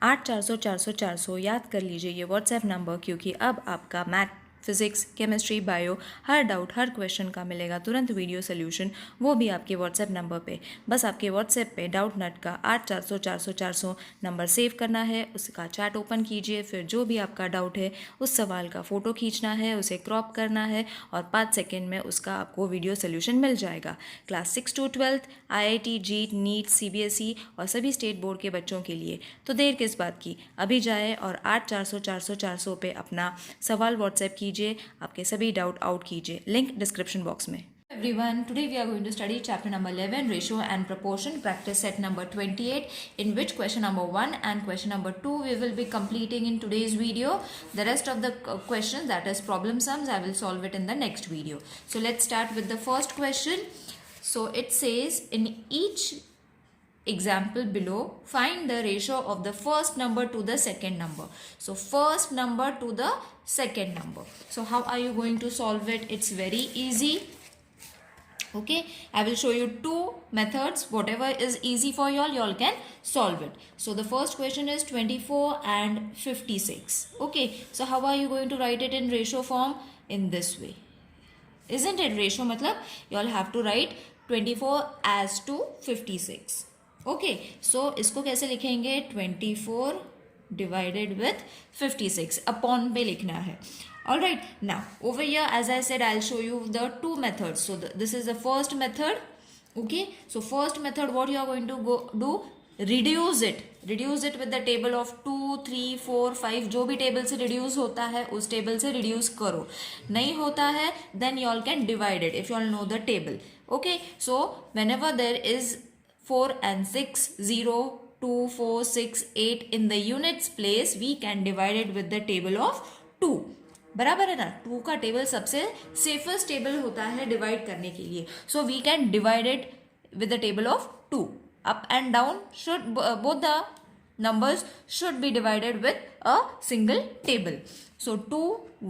8 400 400 400 याद कर लीजिए ये व्हाट्सएप नंबर, क्योंकि अब आपका मैथ, फिजिक्स, केमिस्ट्री, बायो हर डाउट, हर क्वेश्चन का मिलेगा तुरंत वीडियो सोल्यूशन, वो भी आपके व्हाट्सएप नंबर पे। बस आपके व्हाट्सएप पे डाउट नट का 8 400 400 400 नंबर सेव करना है, उसका चैट ओपन कीजिए, फिर जो भी आपका डाउट है उस सवाल का फ़ोटो खींचना है, उसे क्रॉप करना है और 5 सेकेंड में उसका आपको वीडियो सोल्यूशन मिल जाएगा। Class 6 to 12 IIT, JEE, NEET, CBSE और सभी स्टेट बोर्ड के बच्चों के लिए। तो देर किस बात की, अभी जाए और 8 400 400 400 पे अपना सवाल व्हाट्सएप कीजिए, आपके सभी डाउट आउट कीजिए, लिंक डिस्क्रिप्शन बॉक्स में। Everyone, today we are going to study chapter number 11, ratio and proportion, practice set number 28, in which question number 1 and question number 2 we will be completing in today's video. The rest of the questions, that is problem sums, I will solve it in the next video. So let's start with the first question. So it says, in each example below, find the ratio of the first number to the second number. So first number to the second number. So how are you going to solve it? It's very easy. Okay, I will show you two methods. Whatever is easy for y'all can solve it. So the first question is 24 and 56. Okay, so how are you going to write it in ratio form? In this way, isn't it? Ratio matlab y'all have to write 24 as to 56. Okay, सो इसको कैसे लिखेंगे? 24 divided with 56 upon पे लिखना है. All right, now over here, as I said, I'll show you the two methods. So this is the first method. Okay, so first method, what you are going to do, reduce it with the table of 2 3 4 5. जो भी table से reduce होता है उस table से reduce करो. नहीं होता है then you all can divide it if you all know the table. Okay, so whenever there is 4 and 6, 0, 2, 4, 6, 8 in the units place, we can divide it with the table of 2. बराबर है ना? 2 का table सबसे safest table होता है divide करने के लिए. So we can divide it with the table of 2. Up and down should, both the numbers should be divided with a single table. So 2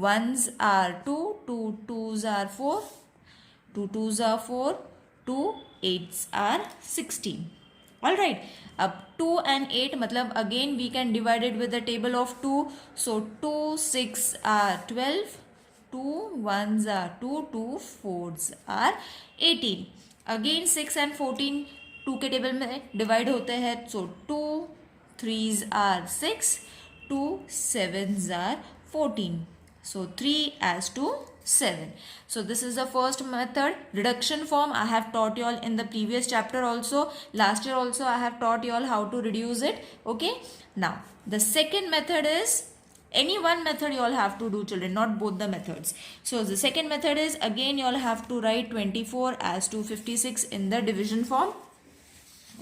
1s are 2, 2 2s are 4, 2 2s are 4, 2 8s are 16. All right, अब 2 and 8 मतलब again we can divide it with the table of 2. So 2 6 are 12, 2 1s are 2, 2 4s are 18. Again 6 and 14 2 के table में divide होते हैं. So 2 3s are 6, 2 7s are 14. So 3 as to 7. So this is the first method, reduction form. I have taught you all in the previous chapter also. Last year also I have taught you all how to reduce it. Okay. Now the second method is, any one method you all have to do, children, not both the methods. So the second method is, again you all have to write 24 as to 56 in the division form.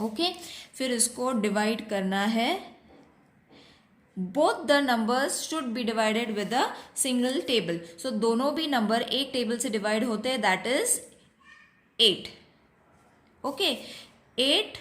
Okay. फिर इसको divide करना है. Both the numbers should be divided with a single table. So दोनों भी number एक table से divide होते हैं, that is 8. Okay, 8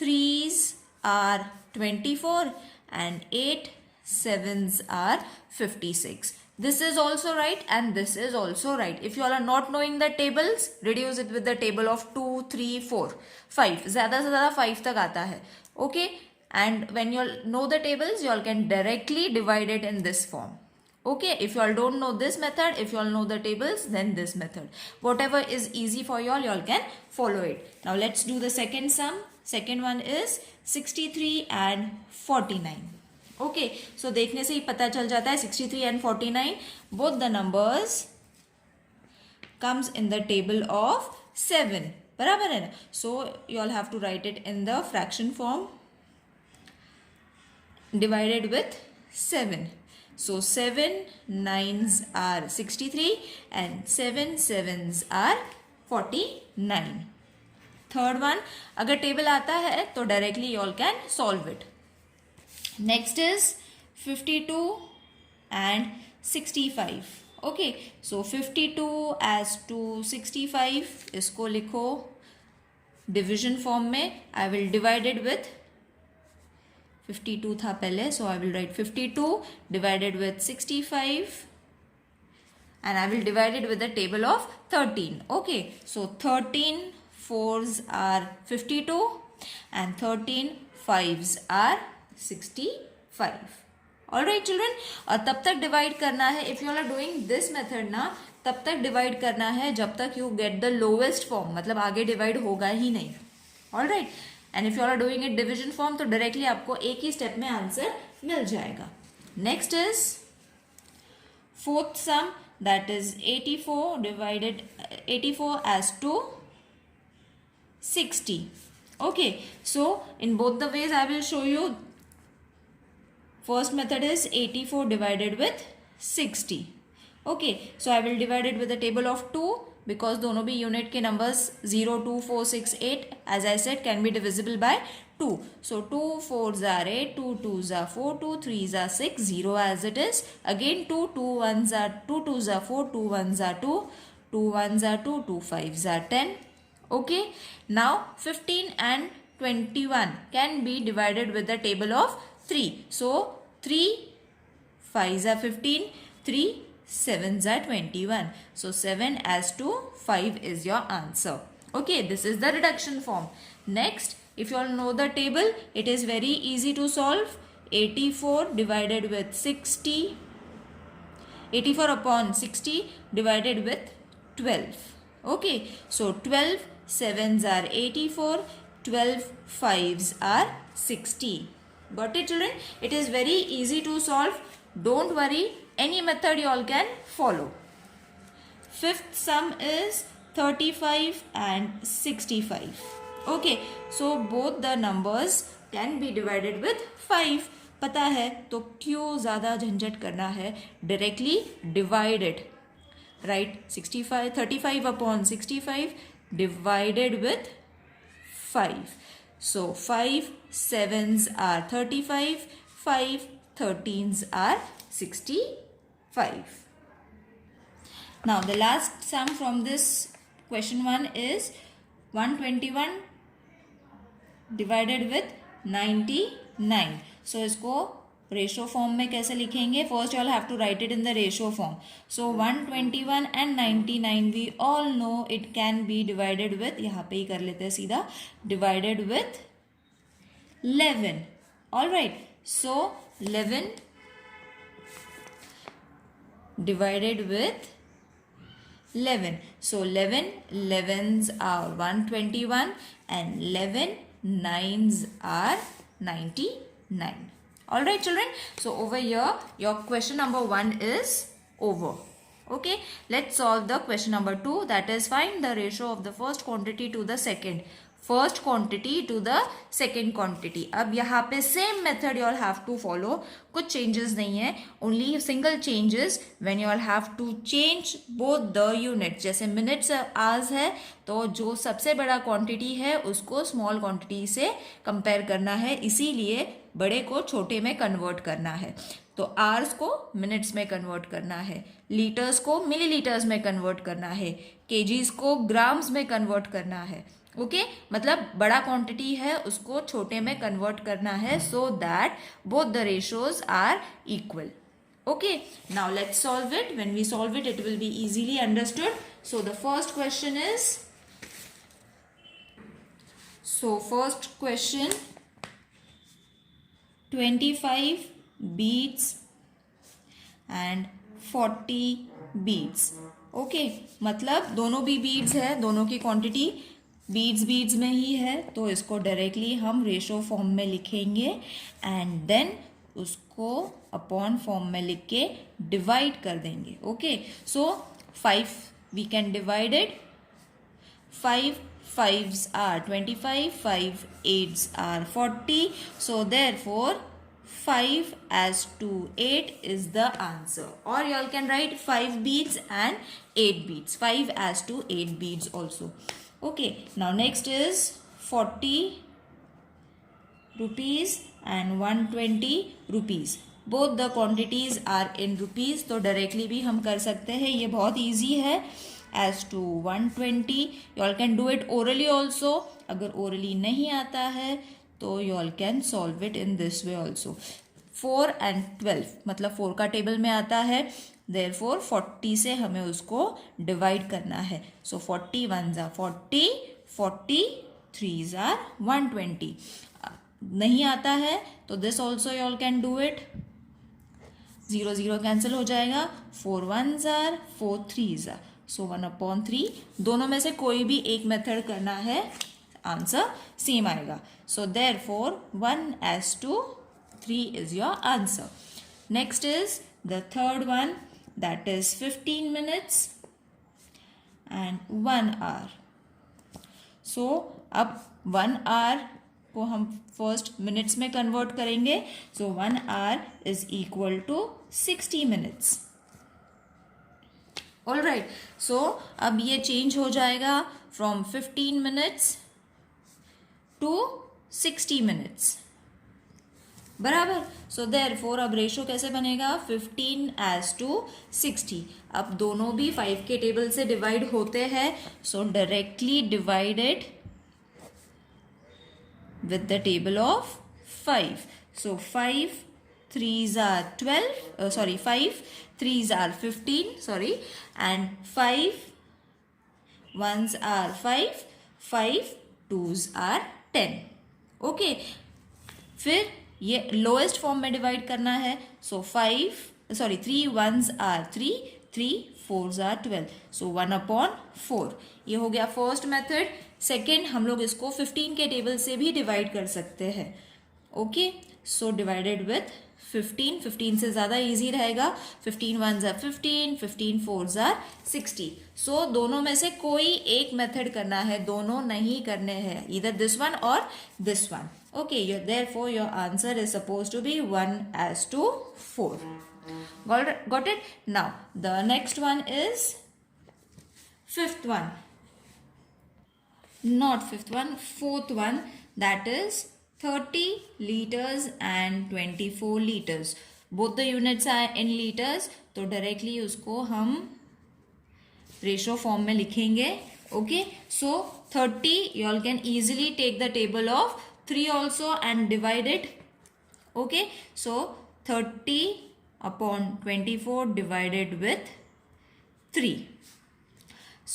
3s are 24 and 8 7s are 56. This is also right and this is also right. If you all are not knowing the tables, reduce it with the table of 2 3 4 5. ज़्यादा से ज़्यादा 5 तक आता है. Okay. And when you all know the tables, you all can directly divide it in this form. Okay, if you all don't know this method, if you all know the tables, then this method. Whatever is easy for you all can follow it. Now let's do the second sum. Second one is 63 and 49. Okay, so देखने से ही पता चल जाता है 63 and 49, both the numbers comes in the table of 7. बराबर है ना? So you all have to write it in the fraction form, divided with 7. So 7 9s are 63 and 7 7s are 49. Third one, अगर टेबल आता है तो directly you all can solve it. Next is 52 and 65. Okay, so 52 as to 65, इसको लिखो division form में. I will divide it with 52 था पहले, so I will write 52 divided with 65 and I will divide it with the table of 13. Okay, so 13 4s are 52 and 13 5s are 65. Alright children, और तब तक divide करना है, if you are doing this method ना, तब तक divide करना है जब तक you get the lowest form, मतलब आगे डिवाइड होगा ही नहीं. Alright, and if you are doing it division form तो डायरेक्टली आपको एक ही स्टेप में आंसर मिल जाएगा. Next is fourth sum, that is 84 as to 60. Okay, so in both the ways I will show you. First method is 84 divided with 60. Okay, so I will divide it with a table of 2 because दोनों भी unit के numbers 0, 2, 4, 6, 8 as I said can be divisible by 2. So 2 4s are 8, 2 2s are 4, 2 3s are 6, 0 as it is. Again 2 1s are 2 2s are 4, 2 1s are 2, 2 1s are 2, 2 5s are 10. Okay, now 15 and 21 can be divided with the table of 3. So 3 5s are 15, 3 7s are 21. So 7 as to 5 is your answer. Okay, this is the reduction form. Next, if you all know the table, it is very easy to solve. 84 divided with 60, 84 upon 60 divided with 12. Okay, so 12 7s are 84, 12 5s are 60. Got it children? It is very easy to solve. Don't worry, any method you all can follow. Fifth sum is 35 and 65. Okay, so both the numbers can be divided with 5. पता है तो क्यों ज़्यादा झंझट करना है, directly divide it. Right, 35 upon 65 divided with 5. So 5 7s are 35, 5 13s are 65. Now the last sum from this question 1 is 121 divided with 99. So इसको ratio form में कैसे लिखेंगे? First you all have to write it in the ratio form. So 121 and 99 we all know it can be divided with, यहाँ पे ही कर लेते हैं सीधा, divided with 11. All right, so 11 divided with 11. So 11 11s are 121 and 11 9s are 99. All right children, so over here your question number 1 is over. Okay, let's solve the question number 2, that is find the ratio of the first quantity to the second. First quantity to the second quantity. अब यहाँ पे same method you all have to follow, कुछ changes नहीं है, only single changes when you all have to change both the unit. जैसे minutes hours है तो जो सबसे बड़ा क्वांटिटी है उसको स्मॉल क्वांटिटी से कंपेयर करना है, इसीलिए बड़े को छोटे में कन्वर्ट करना है. तो आवर्स को मिनट्स में कन्वर्ट करना है, लीटर्स को मिलीलीटर्स में कन्वर्ट करना है, केजीज को ग्राम्स में कन्वर्ट करना है. ओके, मतलब बड़ा क्वांटिटी है उसको छोटे में कन्वर्ट करना है, so that both the ratios are equal. Okay, now let's solve it. When we solve it, it will be easily understood. So the first question is, so first question 25 beads and 40 beads. Okay, मतलब दोनों भी beads है, दोनों की quantity beads में ही है, तो इसको डायरेक्टली हम रेशो फॉर्म में लिखेंगे एंड देन उसको अपॉन फॉर्म में लिख के डिवाइड कर देंगे. Okay, so 5 we can divide it. 5 5s are 25, 5 8s are 40. So therefore 5 as to 8 is the answer. Or you all can write 5 beads and 8 beads. 5 as to 8 beads also. Okay, now next is 40 rupees and 120 rupees. Both the quantities are in rupees, तो directly भी हम कर सकते हैं, ये बहुत easy है. As to 120, you all can do it orally also. अगर orally नहीं आता है तो you all can solve it in this way also. 4 and 12, मतलब 4 का टेबल में आता है, therefore 40 से हमें उसको डिवाइड करना है. So 40 1s are 40, 40 3s are 120. नहीं आता है तो this also you all can do it. 0 0 cancel हो जाएगा. 4 1s आर 4 3s आर. सो 1/3. दोनों में से कोई भी एक मेथड करना है, आंसर सेम आएगा. So therefore 1:3 is your answer. Next is the third one, that is 15 minutes and 1 hour. सो अब 1 hour को हम फर्स्ट मिनट्स में कन्वर्ट करेंगे. So 1 hour is equal to 60 minutes. All right. So अब ये चेंज हो जाएगा फ्रॉम 15 minutes टू 60 minutes. बराबर. सो देयरफॉर अब रेशो कैसे बनेगा? 15:60. अब दोनों भी 5 के टेबल से डिवाइड होते हैं. सो directly divided with the table of 5. So 5 3s are 12, 5 3s are 15, and 5 1s are 5, 5 2s are 10. Okay. फिर ये लोएस्ट फॉर्म में डिवाइड करना है. सो 3 1s are 3, 3 4s are 12. सो 1/4. ये हो गया फर्स्ट मेथड. सेकेंड, हम लोग इसको 15 के टेबल से भी डिवाइड कर सकते हैं. ओके. So divided with 15. 15 से ज़्यादा इजी रहेगा. 15 1s are 15, 15 4s are 60. सो दोनों में से कोई एक मेथड करना है, दोनों नहीं करने हैं. इधर दिस वन और this one. Okay. Therefore your answer is suppose to be 1:4. Got it? Now the next one is fifth one. Not fifth one, fourth one, that is 30 liters and 24 liters. Both the units are in liters, तो directly उसको हम ratio form में लिखेंगे. Okay. So 30 you all can easily take the table of 3 also and divide it. Okay. So 30/24 divided with 3.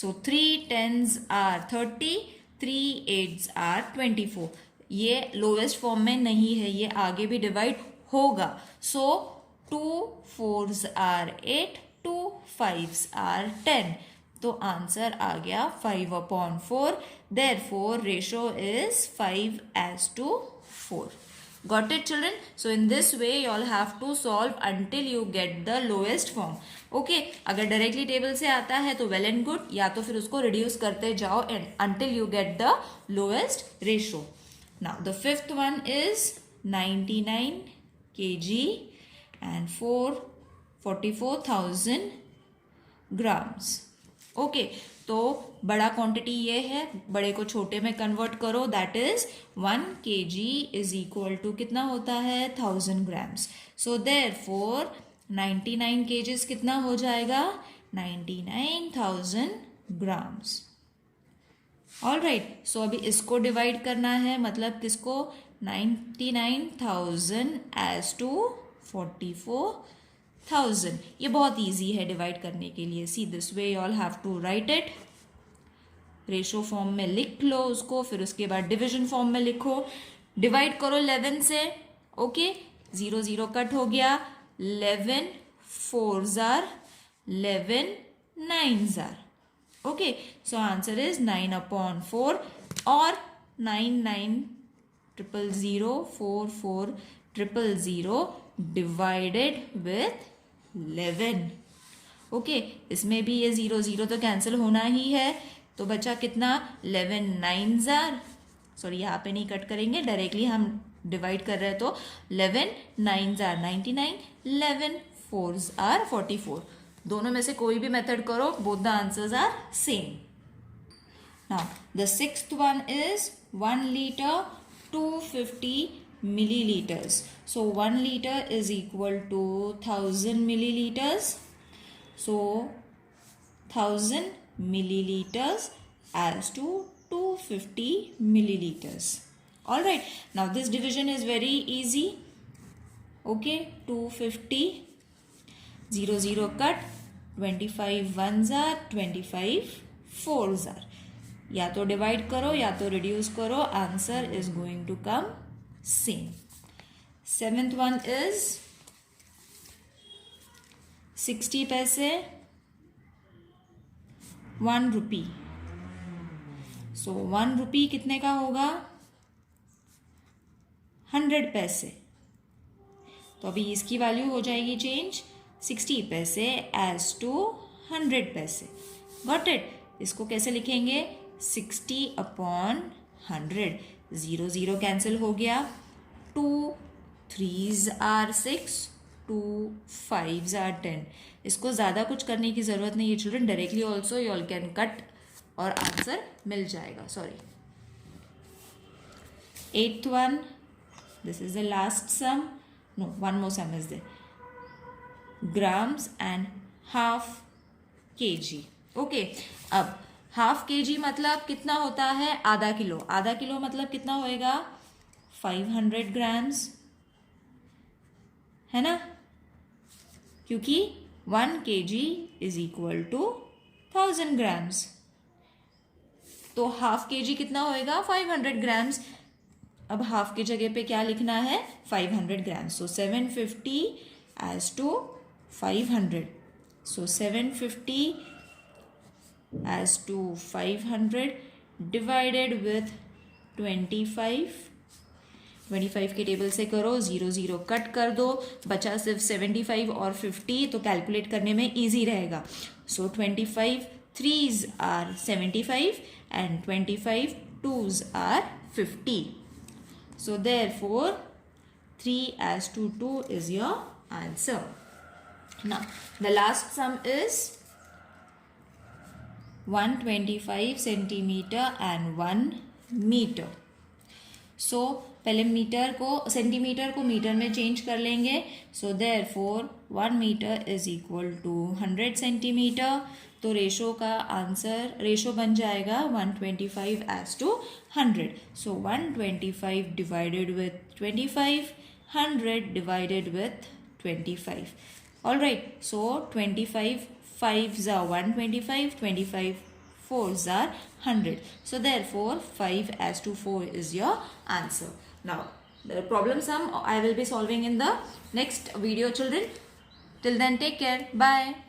So 3 10s are 30, 3 8s are 24. ये lowest form में नहीं है, ये आगे भी डिवाइड होगा. सो 2 4s are 8, 2 5s are 10. तो आंसर आ गया 5/4. Therefore ratio is 5:4. Got it, children? So in this way you all have to solve until you get the lowest form. Okay. अगर डायरेक्टली टेबल से आता है तो वेल एंड गुड, या तो फिर उसको रिड्यूस करते जाओ until you get the lowest ratio. Now the fifth one is 99 kg and 44,000 grams. Okay. तो बड़ा क्वांटिटी ये है, बड़े को छोटे में कन्वर्ट करो. That is 1 kg is equal to कितना होता है? 1000 grams. सो देयरफॉर 99 kgs कितना हो जाएगा? 99,000 grams. All right. सो अभी इसको डिवाइड करना है, मतलब किसको? 99,000 as to 44,000. ये बहुत इजी है डिवाइड करने के लिए. See this way you all have to write it. Ratio form में लिख लो उसको, फिर उसके बाद डिवीजन फॉर्म में लिखो. डिवाइड करो 11 से. ओके. 0 0 कट हो गया. 11 4s are 11 9s are. Okay. So answer is 9/4 और 99,000 44,000 डिवाइडेड विथ 11. ओके. इसमें भी ये 0 0 तो कैंसिल होना ही है. तो बचा कितना? 11 9s are, यहाँ पे नहीं कट करेंगे, डायरेक्टली हम डिवाइड कर रहे हैं. तो 11 9s are 99, 11 4s are 44. दोनों में से कोई भी मेथड करो, both the answers are same. Now the sixth one is 1 liter 250 milliliters. So 1 liter is equal to 1000 milliliters. So 1000 milliliters as to 250 milliliters. All right. Now this division is very easy. Okay. 250 0 0 cut. 25 1s are 25 4s are. या तो divide करो या तो reduce करो. Answer is going to come same. Seventh one is 60 paise, 1 rupee. So 1 rupee कितने का होगा? 100 पैसे. तो अभी इसकी वैल्यू हो जाएगी चेंज 60 पैसे एज टू 100 पैसे. Got it? इसको कैसे लिखेंगे? 60 अपॉन 100. 0 0 कैंसिल हो गया. 2 3s आर 6, 2 5s आर 10. इसको ज़्यादा कुछ करने की ज़रूरत नहीं है children. Directly also you all can cut और आंसर मिल जाएगा. Sorry. 8th one, this is the last sum. No, one more sum is there. Grams and half kg. Okay, अब हाफ kg मतलब कितना होता है? आधा किलो. आधा किलो मतलब कितना होएगा? 500 grams, है ना? क्योंकि 1 kg is equal to 1000 grams. तो हाफ kg कितना होएगा? 500 grams. अब हाफ की जगह पे क्या लिखना है? 500 grams. So 750 as to 500. So 750 as to 500 divided with 25. 25 के टेबल से करो, 0 0 कट कर दो, बचा सिर्फ 75 और 50. तो कैलकुलेट करने में ईजी रहेगा. सो 25 3s are 75 and 25 2s are 50. So therefore 3 as to 2 is your answer. Now the last sum is 125 centimeter and 1 meter. So पहले मीटर को सेंटीमीटर को मीटर में चेंज कर लेंगे. So therefore 1 metre is equal to 100 centimetre. तो ratio का answer ratio बन जाएगा 125 एज टू 100. सो 125 divided with 25, 100 divided with 25. All right. So 25 5s are 125, 25 4s are 100. So therefore 5 as to 4 is your answer. Now the problem sum I will be solving in the next video children. Till then take care. Bye.